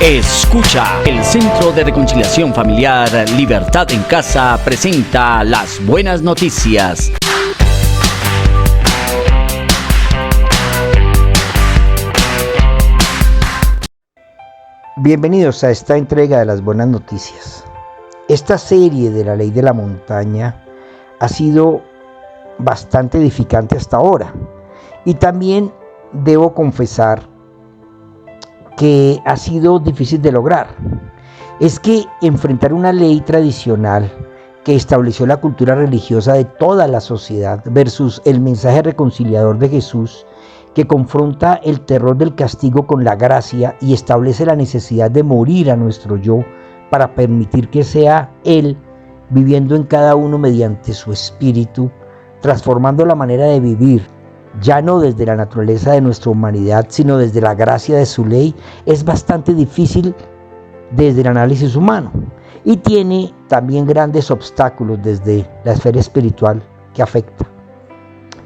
Escucha, el Centro de Reconciliación Familiar Libertad en Casa presenta las buenas noticias. Bienvenidos a esta entrega de las buenas noticias. Esta serie de la ley de la montaña ha sido bastante edificante hasta ahora, y también debo confesar que ha sido difícil de lograr. Es que enfrentar una ley tradicional que estableció la cultura religiosa de toda la sociedad versus el mensaje reconciliador de Jesús, que confronta el terror del castigo con la gracia y establece la necesidad de morir a nuestro yo para permitir que sea Él viviendo en cada uno mediante su espíritu, transformando la manera de vivir, ya no desde la naturaleza de nuestra humanidad, sino desde la gracia de su ley, es bastante difícil desde el análisis humano y tiene también grandes obstáculos desde la esfera espiritual que afecta.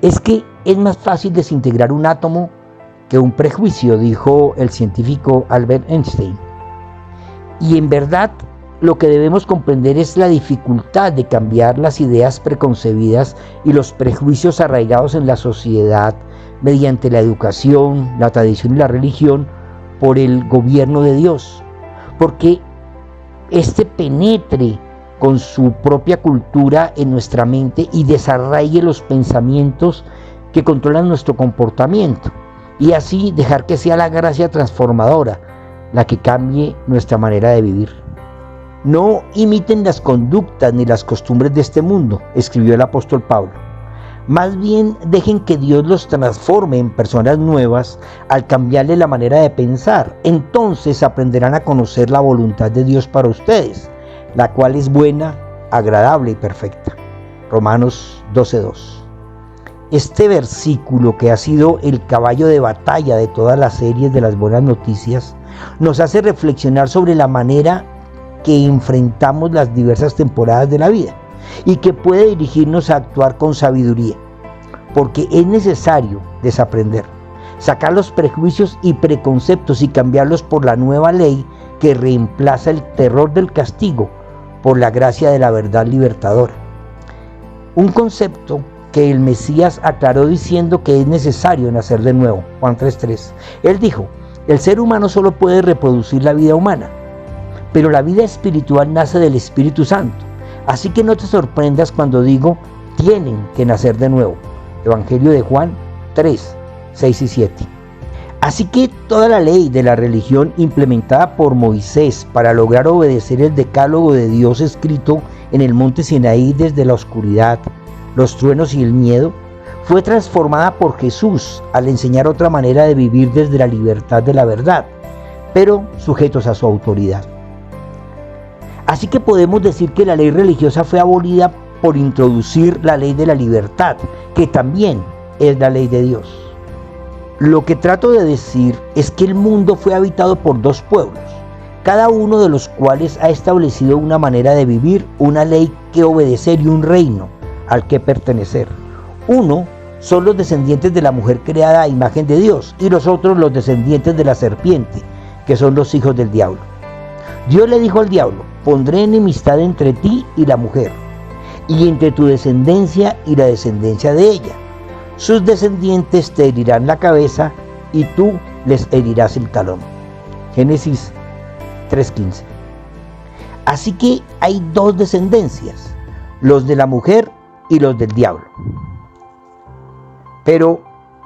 Es que es más fácil desintegrar un átomo que un prejuicio, dijo el científico Albert Einstein. Y en verdad, lo que debemos comprender es la dificultad de cambiar las ideas preconcebidas y los prejuicios arraigados en la sociedad mediante la educación, la tradición y la religión por el gobierno de Dios, porque éste penetre con su propia cultura en nuestra mente y desarraigue los pensamientos que controlan nuestro comportamiento, y así dejar que sea la gracia transformadora la que cambie nuestra manera de vivir. No imiten las conductas ni las costumbres de este mundo, escribió el apóstol Pablo. Más bien dejen que Dios los transforme en personas nuevas al cambiarle la manera de pensar. Entonces aprenderán a conocer la voluntad de Dios para ustedes, la cual es buena, agradable y perfecta. Romanos 12:2. Este versículo, que ha sido el caballo de batalla de todas las series de las buenas noticias, nos hace reflexionar sobre la manera que enfrentamos las diversas temporadas de la vida y que puede dirigirnos a actuar con sabiduría, porque es necesario desaprender, sacar los prejuicios y preconceptos y cambiarlos por la nueva ley que reemplaza el terror del castigo por la gracia de la verdad libertadora. Un concepto que el Mesías aclaró diciendo que es necesario nacer de nuevo. Juan 3:3. Él dijo: el ser humano solo puede reproducir la vida humana, pero la vida espiritual nace del Espíritu Santo. Así que no te sorprendas cuando digo: tienen que nacer de nuevo. Evangelio de Juan 3:6-7. Así que toda la ley de la religión implementada por Moisés para lograr obedecer el decálogo de Dios escrito en el monte Sinaí desde la oscuridad, los truenos y el miedo, fue transformada por Jesús al enseñar otra manera de vivir desde la libertad de la verdad, pero sujetos a su autoridad. Así que podemos decir que la ley religiosa fue abolida por introducir la ley de la libertad, que también es la ley de Dios. Lo que trato de decir es que el mundo fue habitado por dos pueblos, cada uno de los cuales ha establecido una manera de vivir, una ley que obedecer y un reino al que pertenecer. Uno son los descendientes de la mujer creada a imagen de Dios, y los otros los descendientes de la serpiente, que son los hijos del diablo. Dios le dijo al diablo: pondré enemistad entre ti y la mujer, y entre tu descendencia y la descendencia de ella. Sus descendientes te herirán la cabeza, y tú les herirás el talón. Génesis 3:15. Así que hay dos descendencias, los de la mujer y los del diablo. Pero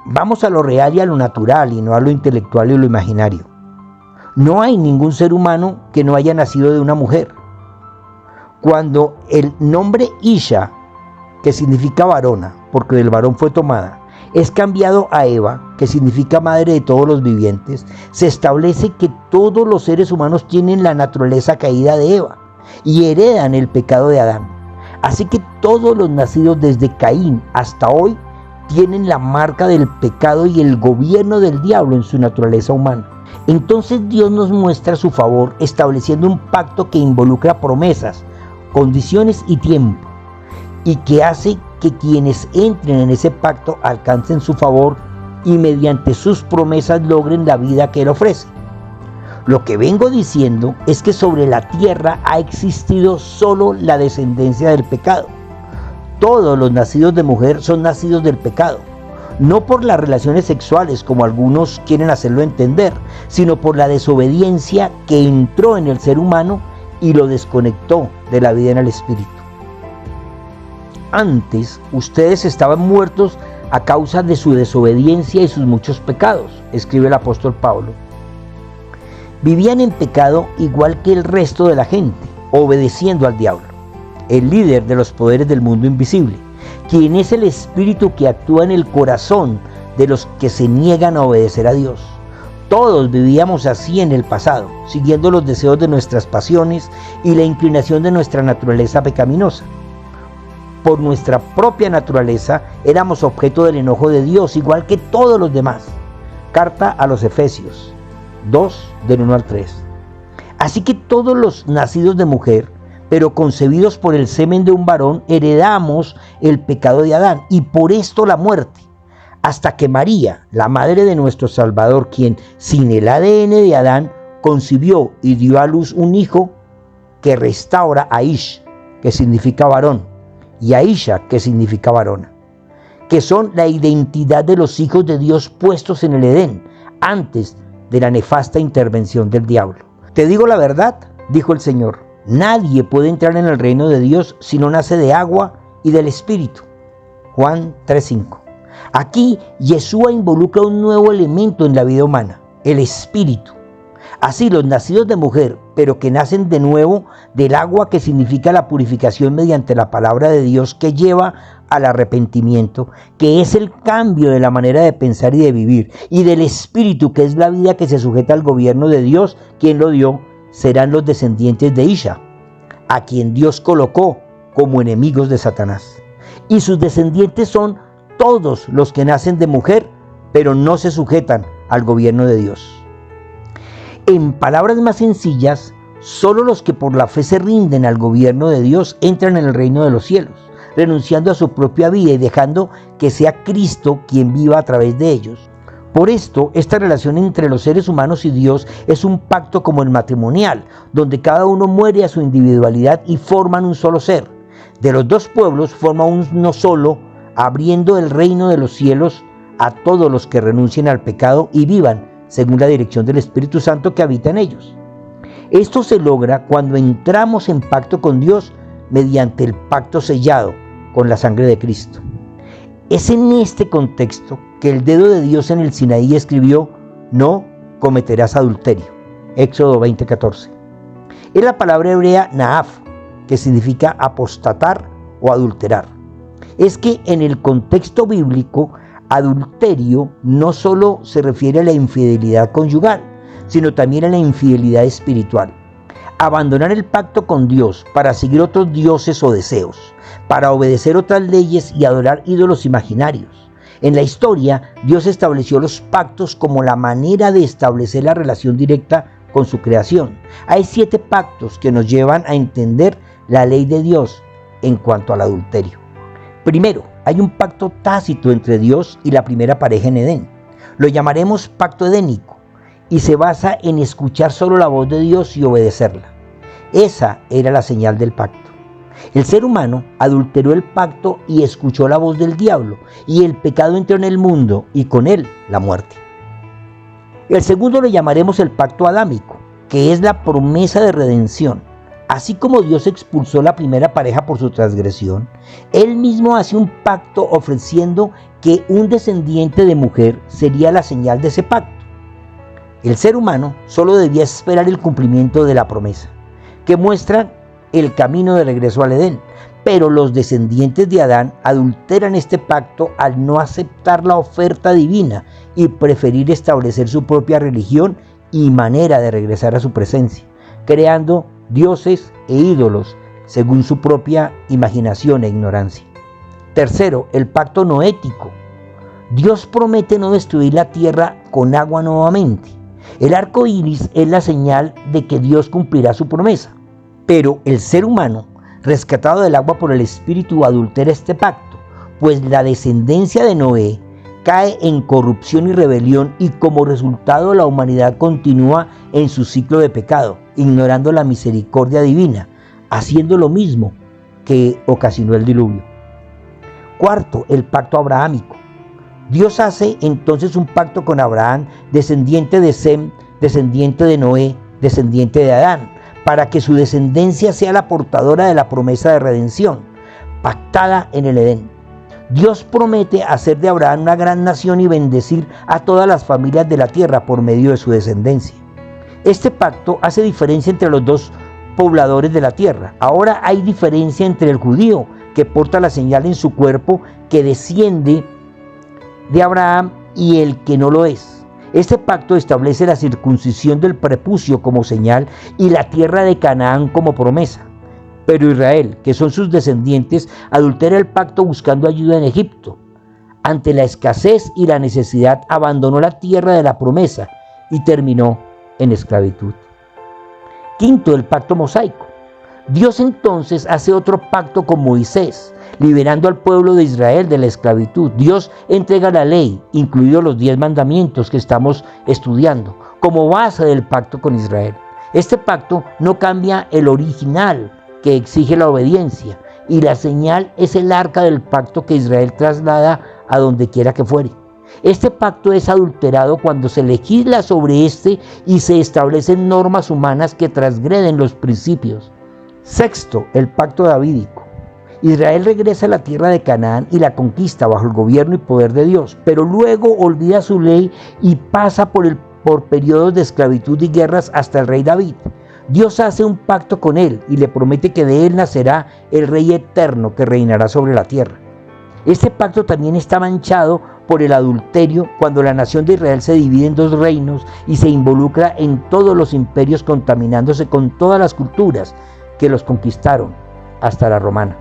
vamos a lo real y a lo natural, y no a lo intelectual y lo imaginario. No hay ningún ser humano que no haya nacido de una mujer. Cuando el nombre Isha, que significa varona, porque del varón fue tomada, es cambiado a Eva, que significa madre de todos los vivientes, se establece que todos los seres humanos tienen la naturaleza caída de Eva y heredan el pecado de Adán. Así que todos los nacidos desde Caín hasta hoy tienen la marca del pecado y el gobierno del diablo en su naturaleza humana. Entonces Dios nos muestra su favor estableciendo un pacto que involucra promesas, condiciones y tiempo, y que hace que quienes entren en ese pacto alcancen su favor y mediante sus promesas logren la vida que Él ofrece. Lo que vengo diciendo es que sobre la tierra ha existido solo la descendencia del pecado. Todos los nacidos de mujer son nacidos del pecado, no por las relaciones sexuales como algunos quieren hacerlo entender, sino por la desobediencia que entró en el ser humano y lo desconectó de la vida en el espíritu. Antes, ustedes estaban muertos a causa de su desobediencia y sus muchos pecados, escribe el apóstol Pablo. Vivían en pecado igual que el resto de la gente, obedeciendo al diablo, el líder de los poderes del mundo invisible, quien es el espíritu que actúa en el corazón de los que se niegan a obedecer a Dios. Todos vivíamos así en el pasado, siguiendo los deseos de nuestras pasiones y la inclinación de nuestra naturaleza pecaminosa. Por nuestra propia naturaleza éramos objeto del enojo de Dios, igual que todos los demás. Carta a los Efesios 2, del 1 al 3. Así que todos los nacidos de mujer, pero concebidos por el semen de un varón, heredamos el pecado de Adán y por esto la muerte. Hasta que María, la madre de nuestro Salvador, quien sin el ADN de Adán concibió y dio a luz un hijo que restaura a Ish, que significa varón, y a Isha, que significa varona, que son la identidad de los hijos de Dios puestos en el Edén, antes de la nefasta intervención del diablo. Te digo la verdad, dijo el Señor, nadie puede entrar en el reino de Dios si no nace de agua y del Espíritu. Juan 3:5. Aquí Yeshua involucra un nuevo elemento en la vida humana, el Espíritu. Así los nacidos de mujer, pero que nacen de nuevo del agua, que significa la purificación mediante la palabra de Dios que lleva al arrepentimiento, que es el cambio de la manera de pensar y de vivir, y del Espíritu, que es la vida que se sujeta al gobierno de Dios, quien lo dio, serán los descendientes de Isha, a quien Dios colocó como enemigos de Satanás. Y sus descendientes son todos los que nacen de mujer, pero no se sujetan al gobierno de Dios. En palabras más sencillas, solo los que por la fe se rinden al gobierno de Dios entran en el reino de los cielos, renunciando a su propia vida y dejando que sea Cristo quien viva a través de ellos. Por esto, esta relación entre los seres humanos y Dios es un pacto como el matrimonial, donde cada uno muere a su individualidad y forman un solo ser. De los dos pueblos forma uno solo, abriendo el reino de los cielos a todos los que renuncien al pecado y vivan según la dirección del Espíritu Santo que habita en ellos. Esto se logra cuando entramos en pacto con Dios mediante el pacto sellado con la sangre de Cristo. Es en este contexto que el dedo de Dios en el Sinaí escribió: no cometerás adulterio. Éxodo 20:14. Es la palabra hebrea naaf, que significa apostatar o adulterar. Es que en el contexto bíblico, adulterio no solo se refiere a la infidelidad conyugal, sino también a la infidelidad espiritual. Abandonar el pacto con Dios para seguir otros dioses o deseos, para obedecer otras leyes y adorar ídolos imaginarios. En la historia, Dios estableció los pactos como la manera de establecer la relación directa con su creación. Hay 7 pactos que nos llevan a entender la ley de Dios en cuanto al adulterio. Primero, hay un pacto tácito entre Dios y la primera pareja en Edén. Lo llamaremos pacto edénico y se basa en escuchar solo la voz de Dios y obedecerla. Esa era la señal del pacto. El ser humano adulteró el pacto y escuchó la voz del diablo, y el pecado entró en el mundo y con él la muerte. El segundo lo llamaremos el pacto adámico, que es la promesa de redención. Así como Dios expulsó la primera pareja por su transgresión, Él mismo hace un pacto ofreciendo que un descendiente de mujer sería la señal de ese pacto. El ser humano solo debía esperar el cumplimiento de la promesa, que muestra el camino de regreso al Edén. Pero los descendientes de Adán adulteran este pacto al no aceptar la oferta divina y preferir establecer su propia religión y manera de regresar a su presencia, creando dioses e ídolos según su propia imaginación e ignorancia. Tercero, el pacto noético. Dios promete no destruir la tierra con agua nuevamente. El arco iris es la señal de que Dios cumplirá su promesa. Pero el ser humano, rescatado del agua por el Espíritu, adultera este pacto, pues la descendencia de Noé cae en corrupción y rebelión, y como resultado la humanidad continúa en su ciclo de pecado, ignorando la misericordia divina, haciendo lo mismo que ocasionó el diluvio. Cuarto, el pacto abrahámico. Dios hace entonces un pacto con Abraham, descendiente de Sem, descendiente de Noé, descendiente de Adán, para que su descendencia sea la portadora de la promesa de redención, pactada en el Edén. Dios promete hacer de Abraham una gran nación y bendecir a todas las familias de la tierra por medio de su descendencia. Este pacto hace diferencia entre los dos pobladores de la tierra. Ahora hay diferencia entre el judío, que porta la señal en su cuerpo, que desciende de Abraham, y el que no lo es. Este pacto establece la circuncisión del prepucio como señal y la tierra de Canaán como promesa. Pero Israel, que son sus descendientes, adultera el pacto buscando ayuda en Egipto. Ante la escasez y la necesidad, abandonó la tierra de la promesa y terminó en esclavitud. Quinto, el pacto mosaico. Dios entonces hace otro pacto con Moisés, liberando al pueblo de Israel de la esclavitud. Dios entrega la ley, incluidos los 10 mandamientos que estamos estudiando, como base del pacto con Israel. Este pacto no cambia el original, que exige la obediencia, y la señal es el arca del pacto que Israel traslada a donde quiera que fuere. Este pacto es adulterado cuando se legisla sobre este y se establecen normas humanas que transgreden los principios. Sexto, el pacto davídico. Israel regresa a la tierra de Canaán y la conquista bajo el gobierno y poder de Dios, pero luego olvida su ley y pasa por periodos de esclavitud y guerras hasta el rey David. Dios hace un pacto con él y le promete que de él nacerá el rey eterno que reinará sobre la tierra. Este pacto también está manchado por el adulterio, cuando la nación de Israel se divide en 2 reinos y se involucra en todos los imperios, contaminándose con todas las culturas que los conquistaron, hasta la romana.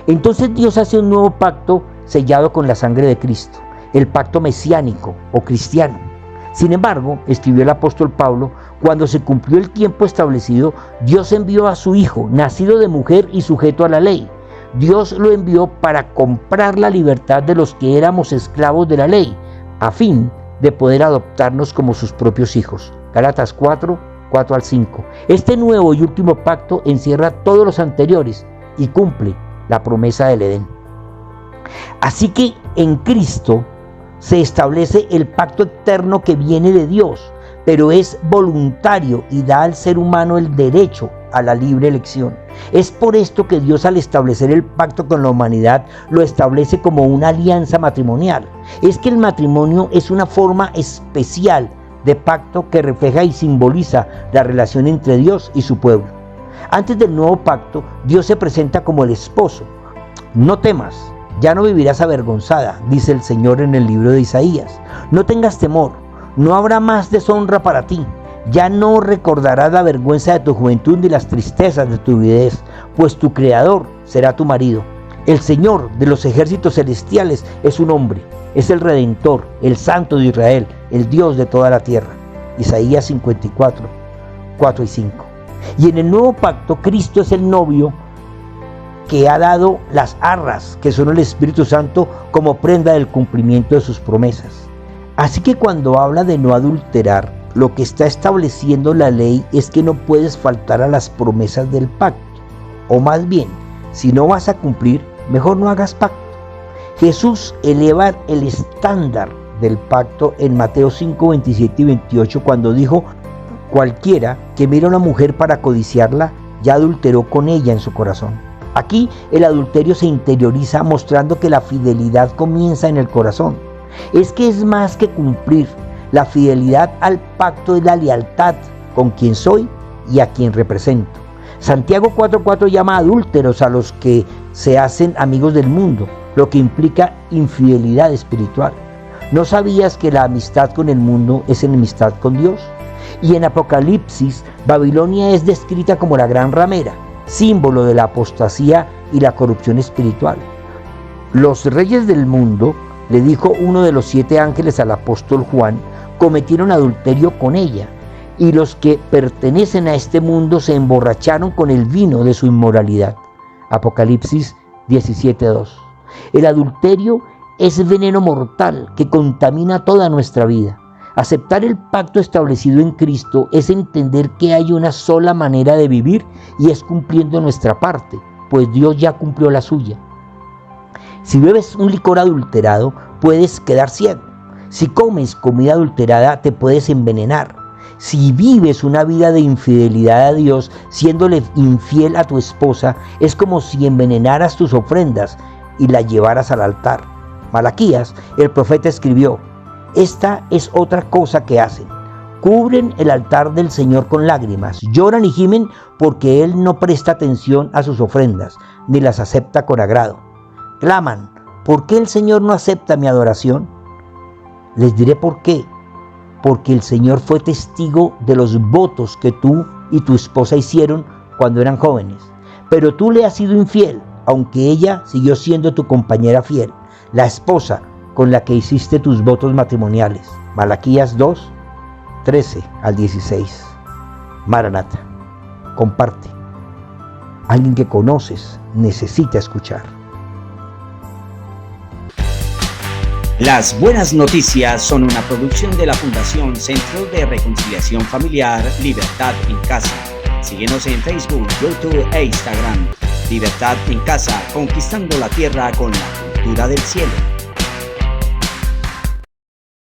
Entonces Dios hace un nuevo pacto sellado con la sangre de Cristo, el pacto mesiánico o cristiano. Sin embargo, escribió el apóstol Pablo, cuando se cumplió el tiempo establecido, Dios envió a su Hijo, nacido de mujer y sujeto a la ley. Dios lo envió para comprar la libertad de los que éramos esclavos de la ley, a fin de poder adoptarnos como sus propios hijos. Gálatas 4 al 5. Este nuevo y último pacto encierra todos los anteriores y cumple la promesa del Edén. Así que en Cristo se establece el pacto eterno que viene de Dios, pero es voluntario y da al ser humano el derecho a la libre elección. Es por esto que Dios, al establecer el pacto con la humanidad, lo establece como una alianza matrimonial. Es que el matrimonio es una forma especial de pacto que refleja y simboliza la relación entre Dios y su pueblo. Antes del nuevo pacto, Dios se presenta como el esposo. No temas, ya no vivirás avergonzada, dice el Señor en el libro de Isaías. No tengas temor, no habrá más deshonra para ti. Ya no recordarás la vergüenza de tu juventud ni las tristezas de tu viudez, pues tu Creador será tu marido. El Señor de los ejércitos celestiales es un hombre, es el Redentor, el Santo de Israel, el Dios de toda la tierra. Isaías 54, 4 y 5. Y en el nuevo pacto, Cristo es el novio que ha dado las arras, que son el Espíritu Santo, como prenda del cumplimiento de sus promesas. Así que cuando habla de no adulterar, lo que está estableciendo la ley es que no puedes faltar a las promesas del pacto. O más bien, si no vas a cumplir, mejor no hagas pacto. Jesús eleva el estándar del pacto en Mateo 5, 27 y 28, cuando dijo: cualquiera que mira a una mujer para codiciarla, ya adulteró con ella en su corazón. Aquí el adulterio se interioriza, mostrando que la fidelidad comienza en el corazón. Es que es más que cumplir. La fidelidad al pacto es la lealtad con quien soy y a quien represento. Santiago 4:4 llama adúlteros a los que se hacen amigos del mundo, lo que implica infidelidad espiritual. ¿No sabías que la amistad con el mundo es enemistad con Dios? Y en Apocalipsis, Babilonia es descrita como la gran ramera, símbolo de la apostasía y la corrupción espiritual. Los reyes del mundo, le dijo uno de los 7 ángeles al apóstol Juan, cometieron adulterio con ella, y los que pertenecen a este mundo se emborracharon con el vino de su inmoralidad. Apocalipsis 17:2. El adulterio es veneno mortal que contamina toda nuestra vida. Aceptar el pacto establecido en Cristo es entender que hay una sola manera de vivir y es cumpliendo nuestra parte, pues Dios ya cumplió la suya. Si bebes un licor adulterado, puedes quedar ciego. Si comes comida adulterada, te puedes envenenar. Si vives una vida de infidelidad a Dios, siéndole infiel a tu esposa, es como si envenenaras tus ofrendas y las llevaras al altar. Malaquías, el profeta, escribió: esta es otra cosa que hacen. Cubren el altar del Señor con lágrimas, lloran y gimen porque Él no presta atención a sus ofrendas, ni las acepta con agrado. Claman: ¿por qué el Señor no acepta mi adoración? Les diré por qué. Porque el Señor fue testigo de los votos que tú y tu esposa hicieron cuando eran jóvenes. Pero tú le has sido infiel, aunque ella siguió siendo tu compañera fiel, la esposa con la que hiciste tus votos matrimoniales. Malaquías 2, 13 al 16. Maranata, comparte. Alguien que conoces necesita escuchar. Las buenas noticias son una producción de la Fundación Centro de Reconciliación Familiar Libertad en Casa. Síguenos en Facebook, YouTube e Instagram. Libertad en Casa, conquistando la tierra con la cultura del cielo.